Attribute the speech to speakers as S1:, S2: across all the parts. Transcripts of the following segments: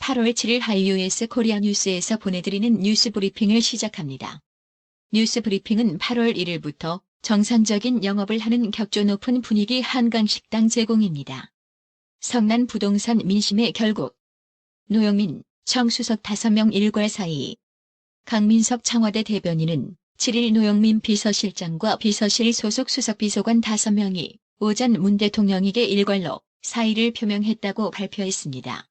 S1: 8월 7일 하이유에스 코리아 뉴스에서 보내드리는 뉴스 브리핑을 시작합니다. 뉴스 브리핑은 8월 1일부터 정상적인 영업을 하는 격조 높은 분위기 한강식당 제공입니다. 성난 부동산 민심의 결국. 노영민, 정수석 5명 일괄 사의. 강민석 청와대 대변인은 7일 노영민 비서실장과 비서실 소속 수석비서관 5명이 오전 문 대통령에게 일괄로 사의를 표명했다고 발표했습니다.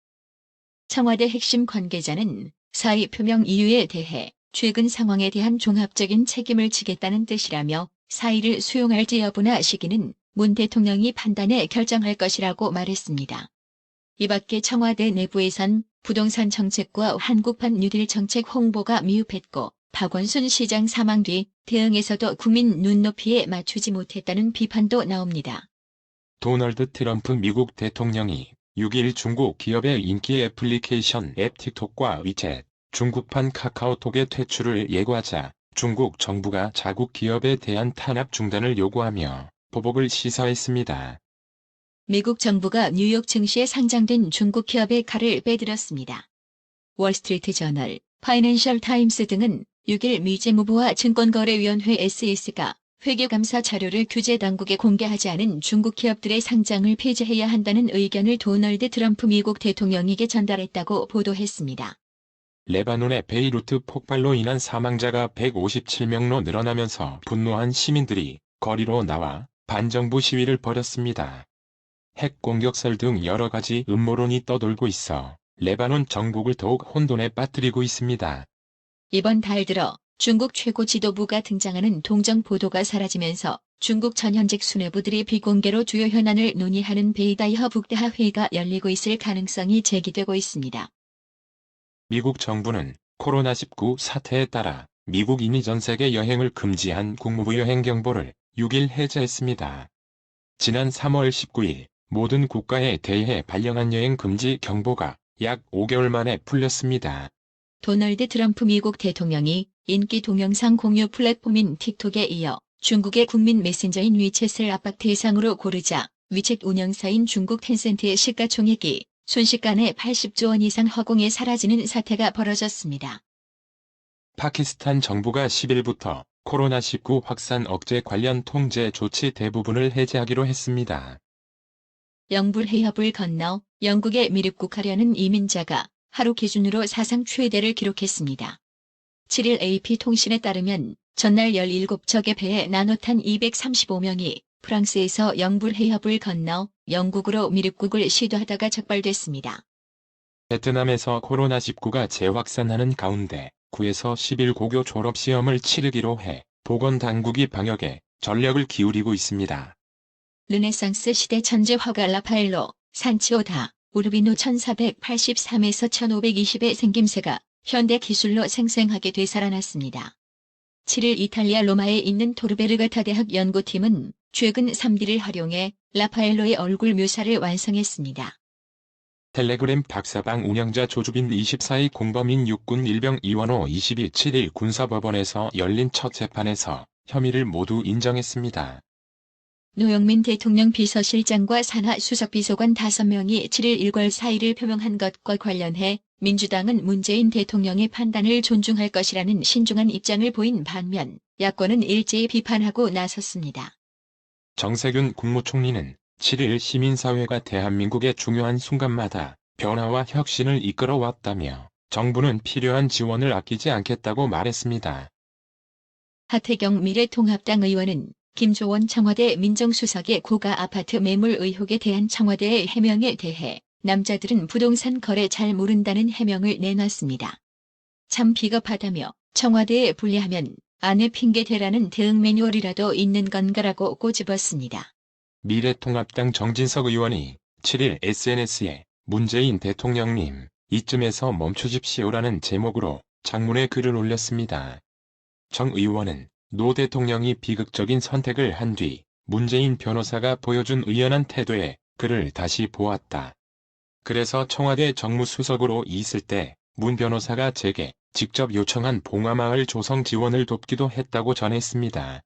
S1: 청와대 핵심 관계자는 사의 표명 이유에 대해 최근 상황에 대한 종합적인 책임을 지겠다는 뜻이라며 사의를 수용할지 여부나 시기는 문 대통령이 판단해 결정할 것이라고 말했습니다. 이 밖에 청와대 내부에선 부동산 정책과 한국판 뉴딜 정책 홍보가 미흡했고 박원순 시장 사망 뒤 대응에서도 국민 눈높이에 맞추지 못했다는 비판도 나옵니다.
S2: 도널드 트럼프 미국 대통령이 6일 중국 기업의 인기 애플리케이션 앱 틱톡과 위챗, 중국판 카카오톡의 퇴출을 예고하자 중국 정부가 자국 기업에 대한 탄압 중단을 요구하며 보복을 시사했습니다.
S1: 미국 정부가 뉴욕 증시에 상장된 중국 기업의 칼을 빼들었습니다. 월스트리트 저널, 파이낸셜 타임스 등은 6일 미 재무부와 증권거래위원회 SEC가 회계감사 자료를 규제 당국에 공개하지 않은 중국 기업들의 상장을 폐지해야 한다는 의견을 도널드 트럼프 미국 대통령에게 전달했다고 보도했습니다.
S2: 레바논의 베이루트 폭발로 인한 사망자가 157명로 늘어나면서 분노한 시민들이 거리로 나와 반정부 시위를 벌였습니다. 핵 공격설 등 여러 가지 음모론이 떠돌고 있어 레바논 정국을 더욱 혼돈에 빠뜨리고 있습니다.
S1: 이번 달 들어 중국 최고 지도부가 등장하는 동정 보도가 사라지면서 중국 전현직 수뇌부들이 비공개로 주요 현안을 논의하는 베이다이허 북대하 회의가 열리고 있을 가능성이 제기되고 있습니다.
S2: 미국 정부는 코로나19 사태에 따라 미국 인이 전 세계 여행을 금지한 국무부 여행 경보를 6일 해제했습니다. 지난 3월 19일 모든 국가에 대해 발령한 여행 금지 경보가 약 5개월 만에 풀렸습니다.
S1: 도널드 트럼프 미국 대통령이 인기 동영상 공유 플랫폼인 틱톡에 이어 중국의 국민 메신저인 위챗을 압박 대상으로 고르자 위챗 운영사인 중국 텐센트의 시가총액이 순식간에 80조 원 이상 허공에 사라지는 사태가 벌어졌습니다.
S2: 파키스탄 정부가 10일부터 코로나19 확산 억제 관련 통제 조치 대부분을 해제하기로 했습니다.
S1: 영불 해협을 건너 영국에 미립국하려는 이민자가 하루 기준으로 사상 최대를 기록했습니다. 7일 AP통신에 따르면 전날 17척의 배에 나눠 탄 235명이 프랑스에서 영불 해협을 건너 영국으로 미립국을 시도하다가 적발됐습니다.
S2: 베트남에서 코로나19가 재확산하는 가운데 9에서 11 고교 졸업시험을 치르기로 해 보건당국이 방역에 전력을 기울이고 있습니다.
S1: 르네상스 시대 천재 화가 라파엘로, 산치오다, 우르비노 1483에서 1520의 생김새가 현대 기술로 생생하게 되살아났습니다. 7일 이탈리아 로마에 있는 토르베르가타 대학 연구팀은 최근 3D를 활용해 라파엘로의 얼굴 묘사를 완성했습니다.
S2: 텔레그램 박사방 운영자 조주빈 24일 공범인 육군 일병 이원호 27일 군사법원에서 열린 첫 재판에서 혐의를 모두 인정했습니다.
S1: 노영민 대통령 비서실장과 산하수석비서관 5명이 7일 일괄 사의를 표명한 것과 관련해 민주당은 문재인 대통령의 판단을 존중할 것이라는 신중한 입장을 보인 반면 야권은 일제히 비판하고 나섰습니다.
S2: 정세균 국무총리는 7일 시민사회가 대한민국의 중요한 순간마다 변화와 혁신을 이끌어왔다며 정부는 필요한 지원을 아끼지 않겠다고 말했습니다.
S1: 하태경 미래통합당 의원은 김조원 청와대 민정수석의 고가 아파트 매물 의혹에 대한 청와대의 해명에 대해 남자들은 부동산 거래 잘 모른다는 해명을 내놨습니다. 참 비겁하다며 청와대에 불리하면 아내 핑계 대라는 대응 매뉴얼이라도 있는 건가라고 꼬집었습니다.
S2: 미래통합당 정진석 의원이 7일 SNS에 문재인 대통령님, 이쯤에서 멈추십시오라는 제목으로 장문의 글을 올렸습니다. 정 의원은 노 대통령이 비극적인 선택을 한 뒤 문재인 변호사가 보여준 의연한 태도에 그를 다시 보았다. 그래서 청와대 정무수석으로 있을 때 문 변호사가 제게 직접 요청한 봉화마을 조성 지원을 돕기도 했다고 전했습니다.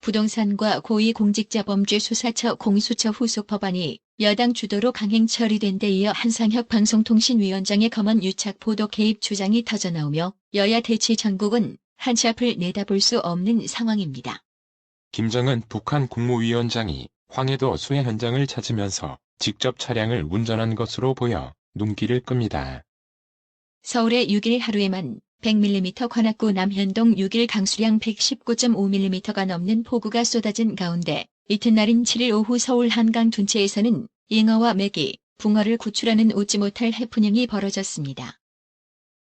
S1: 부동산과 고위공직자범죄수사처 공수처 후속 법안이 여당 주도로 강행 처리된 데 이어 한상혁 방송통신위원장의 검언 유착 보도 개입 주장이 터져나오며 여야 대치 전국은 한치 앞을 내다볼 수 없는 상황입니다.
S2: 김정은 북한 국무위원장이 황해도 수해 현장을 찾으면서 직접 차량을 운전한 것으로 보여 눈길을 끕니다.
S1: 서울의 6일 하루에만 100mm 관악구 남현동 6일 강수량 119.5mm가 넘는 폭우가 쏟아진 가운데 이튿날인 7일 오후 서울 한강 둔치에서는 잉어와 메기, 붕어를 구출하는 웃지 못할 해프닝이 벌어졌습니다.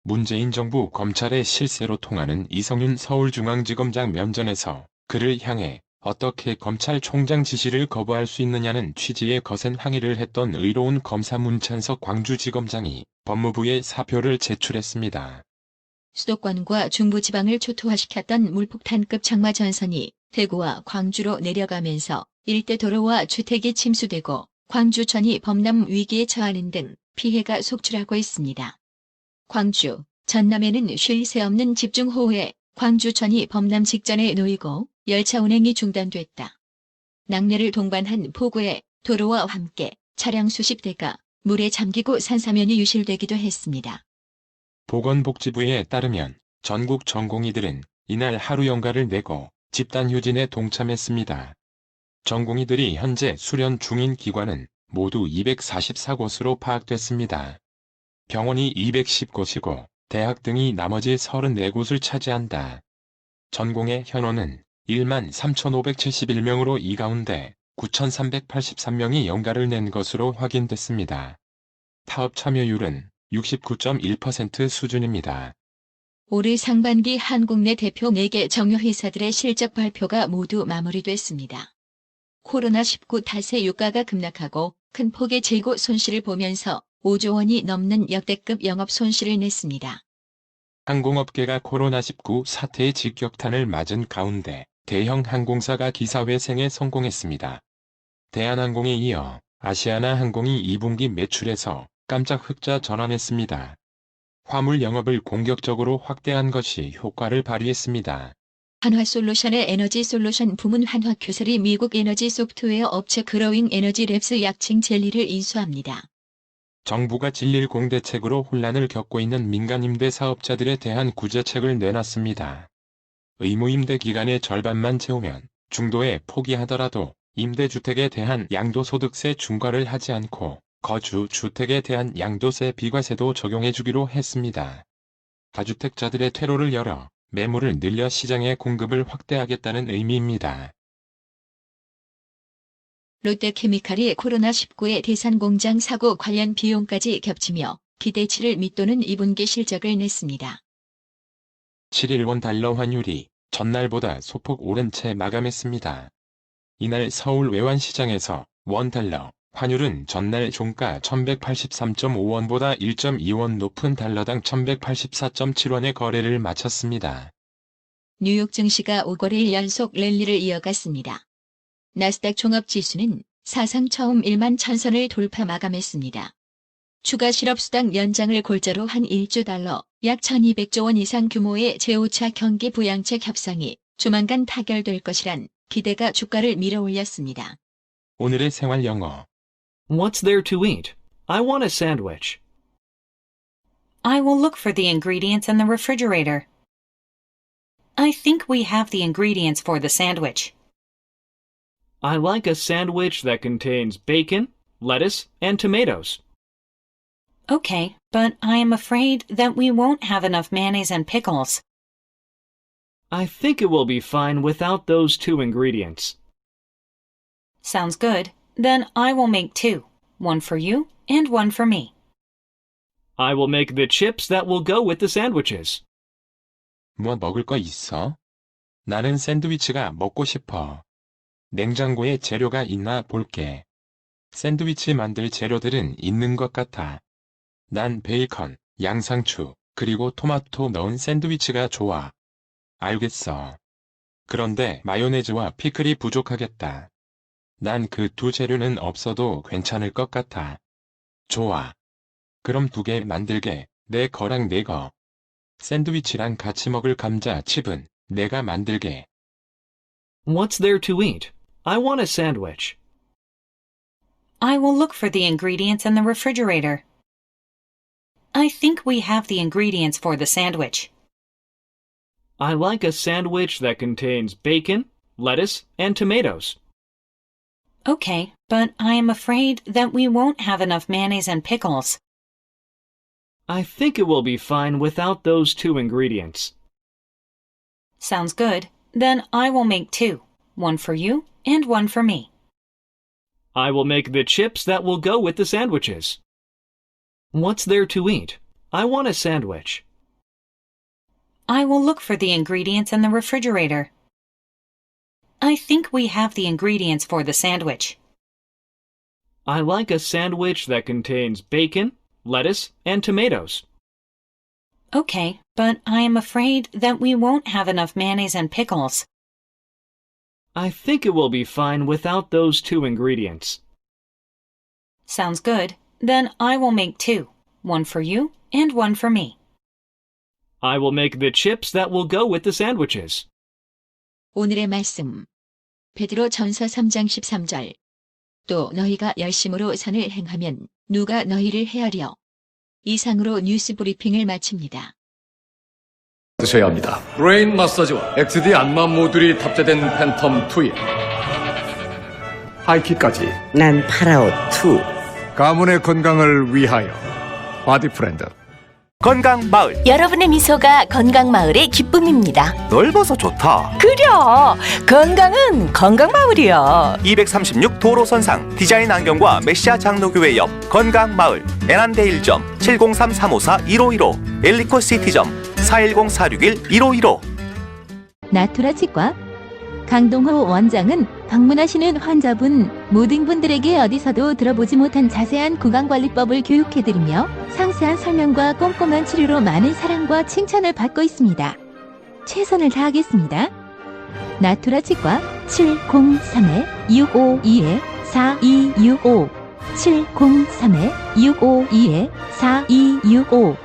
S2: 문재인 정부 검찰의 실세로 통하는 이성윤 서울중앙지검장 면전에서 그를 향해 어떻게 검찰총장 지시를 거부할 수 있느냐는 취지의 거센 항의를 했던 의로운 검사 문찬석 광주지검장이 법무부에 사표를 제출했습니다.
S1: 수도권과 중부지방을 초토화시켰던 물폭탄급 장마 전선이 대구와 광주로 내려가면서 일대 도로와 주택이 침수되고 광주전이 범람 위기에 처하는 등 피해가 속출하고 있습니다. 광주, 전남에는 쉴 새 없는 집중호우에 광주전이 범람 직전에 놓이고 열차 운행이 중단됐다. 낙뢰를 동반한 폭우에 도로와 함께 차량 수십 대가 물에 잠기고 산사면이 유실되기도 했습니다.
S2: 보건복지부에 따르면 전국 전공의들은 이날 하루 연가를 내고 집단휴진에 동참했습니다. 전공의들이 현재 수련 중인 기관은 모두 244곳으로 파악됐습니다. 병원이 210곳이고 대학 등이 나머지 34곳을 차지한다. 전공의 현원은 1만 3,571명으로 이 가운데 9,383명이 연가를 낸 것으로 확인됐습니다. 파업 참여율은 69.1% 수준입니다.
S1: 올해 상반기 한국 내 대표 4개 정유회사들의 실적 발표가 모두 마무리됐습니다. 코로나19 탓에 유가가 급락하고 큰 폭의 재고 손실을 보면서 5조 원이 넘는 역대급 영업 손실을 냈습니다.
S2: 항공업계가 코로나19 사태의 직격탄을 맞은 가운데 대형 항공사가 기사회생에 성공했습니다. 대한항공에 이어 아시아나항공이 2분기 매출에서 깜짝 흑자 전환했습니다. 화물 영업을 공격적으로 확대한 것이 효과를 발휘했습니다.
S1: 한화솔루션의 에너지솔루션 부문 한화큐셀이 미국 에너지 소프트웨어 업체 그로잉 에너지 랩스 약칭 젤리를 인수합니다.
S2: 정부가 진릴공 대책으로 혼란을 겪고 있는 민간 임대 사업자들에 대한 구제책을 내놨습니다. 의무임대 기간의 절반만 채우면 중도에 포기하더라도 임대주택에 대한 양도소득세 중과를 하지 않고 거주주택에 대한 양도세 비과세도 적용해주기로 했습니다. 다주택자들의 퇴로를 열어 매물을 늘려 시장의 공급을 확대하겠다는 의미입니다.
S1: 롯데케미칼이 코로나19의 대산공장 사고 관련 비용까지 겹치며 기대치를 밑도는 2분기 실적을 냈습니다.
S2: 7일 원달러 환율이 전날보다 소폭 오른 채 마감했습니다. 이날 서울 외환시장에서 원달러 환율은 전날 종가 1183.5원보다 1.2원 높은 달러당 1184.7원의 거래를 마쳤습니다.
S1: 뉴욕 증시가 5거래일 연속 랠리를 이어갔습니다. 나스닥 종합지수는 사상 처음 1만 1000선을 돌파 마감했습니다. 추가 실업수당 연장을 골자로 한 1조 달러, 약 1200조 원 이상 규모의 제5차 경기 부양책 협상이 조만간 타결될 것이란 기대가 주가를 밀어올렸습니다.
S2: 오늘의 생활 영어.
S3: What's there to eat? I want a sandwich.
S4: I will look for the ingredients in the refrigerator. I think we have the ingredients for the sandwich.
S3: I like a sandwich that contains bacon, lettuce, and tomatoes.
S4: Okay, but I am afraid that we won't have enough mayonnaise and pickles.
S3: I think it will be fine without those two ingredients.
S4: Sounds good. Then I will make 2. One for you and one for me.
S3: I will make the chips that will go with the sandwiches.
S2: 뭐 먹을 거 있어? 나는 샌드위치가 먹고 싶어. 냉장고에 재료가 있나 볼게. 샌드위치 만들 재료들은 있는 것 같아. 난 베이컨, 양상추, 그리고 토마토 넣은 샌드위치가 좋아. 알겠어. 그런데 마요네즈와 피클이 부족하겠다. 난 그 두 재료는 없어도 괜찮을 것 같아. 좋아. 그럼 2개 만들게. 내 거랑 내 거. 샌드위치랑 같이 먹을 감자 칩은 내가 만들게.
S3: What's there to eat? I want a sandwich.
S4: I will look for the ingredients in the refrigerator. I think we have the ingredients for the sandwich.
S3: I like a sandwich that contains bacon, lettuce, and tomatoes.
S4: Okay, but I am afraid that we won't have enough mayonnaise and pickles.
S3: I think it will be fine without those two ingredients.
S4: Sounds good. Then I will make two. One for you and one for me.
S3: I will make the chips that will go with the sandwiches. What's there to eat? I want a sandwich.
S4: I will look for the ingredients in the refrigerator. I think we have the ingredients for the sandwich.
S3: I like a sandwich that contains bacon, lettuce, and tomatoes.
S4: Okay, but I am afraid that we won't have enough mayonnaise and pickles.
S3: I think it will be fine without those two ingredients.
S4: Sounds good. Then I will make two. One for you and one for me.
S3: I will make the chips that will go with the sandwiches.
S1: 오늘의 말씀. 베드로 전서 3장 13절. 또 너희가 열심으로 선을 행하면 누가 너희를 헤아려. 이상으로 뉴스 브리핑을 마칩니다.
S5: 드셔야 합니다. 브레인 마사지와 XD 안마 모듈이 탑재된 팬텀 2에 하이킥까지
S6: 난 파라오 2.
S5: 가문의 건강을 위하여 바디 프렌드.
S7: 건강마을.
S8: 여러분의 미소가 건강마을의 기쁨입니다.
S7: 넓어서 좋다.
S8: 그려! 건강은 건강마을이야.
S7: 236 도로선상 디자인 안경과 메시아 장로교회 옆 건강마을. 에란데 1점 703-354-1515 엘리코 시티점 410-461-1515.
S9: 나투라 치과 강동호 원장은 방문하시는 환자분 모든 분들에게 어디서도 들어보지 못한 자세한 구강관리법을 교육해드리며 상세한 설명과 꼼꼼한 치료로 많은 사랑과 칭찬을 받고 있습니다. 최선을 다하겠습니다. 나투라 치과 703-652-4265 703-652-4265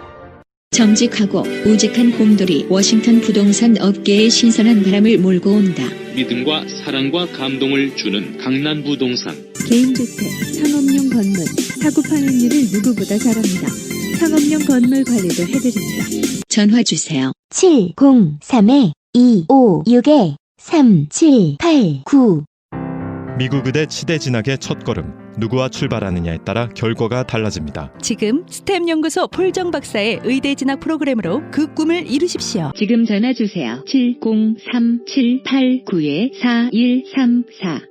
S1: 정직하고 우직한 곰돌이 워싱턴 부동산 업계에 신선한 바람을 몰고 온다.
S10: 믿음과 사랑과 감동을 주는 강남 부동산.
S11: 개인주택, 상업용 건물, 사고 판매율을 누구보다 잘합니다. 상업용 건물 관리도 해드립니다.
S1: 전화 주세요.
S9: 703-256-3789
S12: 미국 의대 치대 진학의 첫걸음. 누구와 출발하느냐에 따라 결과가 달라집니다.
S11: 지금 스템 연구소 폴정 박사의 의대 진학 프로그램으로 그 꿈을 이루십시오.
S1: 지금 전화 주세요. 703-789-4134